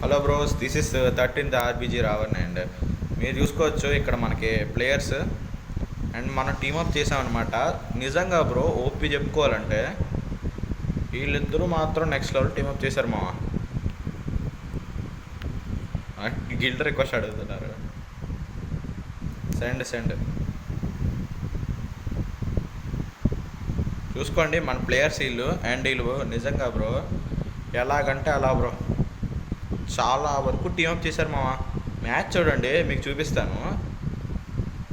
Hello bros, this is 13th RBG Ravan. And మీరు చూసుకోవచ్చు ఇక్కడ మనకి ప్లేయర్స్ అండ్ మనం టీమప్ చేసామన్నమాట. నిజంగా బ్రో ఓపీ చెప్పుకోవాలంటే వీళ్ళిద్దరూ మాత్రం నెక్స్ట్ లెవెల్ టీమప్ చేశారు మా. గిల్డ్ రిక్వెస్ట్ అడుగుతున్నారు. సెండ్ చూసుకోండి మన ప్లేయర్స్ వీళ్ళు. అండ్ వీళ్ళు నిజంగా బ్రో ఎలాగంటే అలా బ్రో చాలా వరకు టీమప్ చేశారు మామ. మ్యాచ్ చూడండి, మీకు చూపిస్తాను.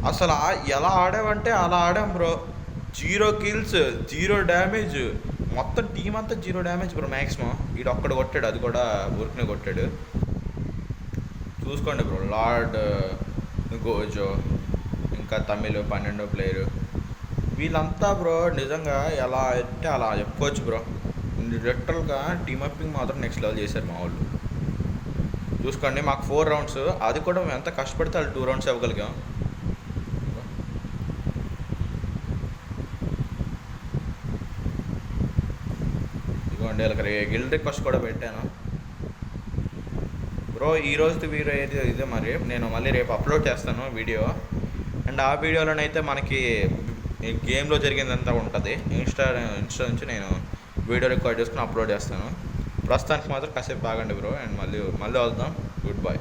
అసలు ఎలా ఆడామంటే అలా ఆడాం బ్రో. 0 kills 0 డ్యామేజ్, మొత్తం టీం అంతా 0 డ్యామేజ్ బ్రో. మ్యాక్సిమం వీడు ఒక్కడు కొట్టాడు, అది కూడా ఊరికనే కొట్టాడు. చూసుకోండి బ్రో, లార్డ్ గోజో ఇంకా తమిళ్ 12వ ప్లేయరు వీళ్ళంతా బ్రో నిజంగా ఎలా అంటే అలా చెప్పుకోవచ్చు బ్రో. లిటరల్గా టీమప్పింగ్ మాత్రం నెక్స్ట్ లెవెల్ చేశారు మా వాళ్ళు. చూసుకోండి మాకు 4 rounds, అది కూడా మేము ఎంత కష్టపడితే వాళ్ళు 2 rounds ఇవ్వగలిగాం. ఇదిగోండి వాళ్ళకి గిల్డ్ రిక్వెస్ట్ కూడా పెట్టాను బ్రో. ఈరోజు వీడియో ఇదే మరి. నేను మళ్ళీ రేపు అప్లోడ్ చేస్తాను వీడియో. అండ్ ఆ వీడియోలోనైతే మనకి గేమ్లో జరిగిందంతా ఉంటుంది. ఇన్స్టా నుంచి నేను వీడియో రికార్డ్ చేసుకుని అప్లోడ్ చేస్తాను. ప్రస్తుతానికి మాత్రం కాసేపు ఆగండి బ్రో. అండ్ మళ్ళీ వద్దాం. Good bye.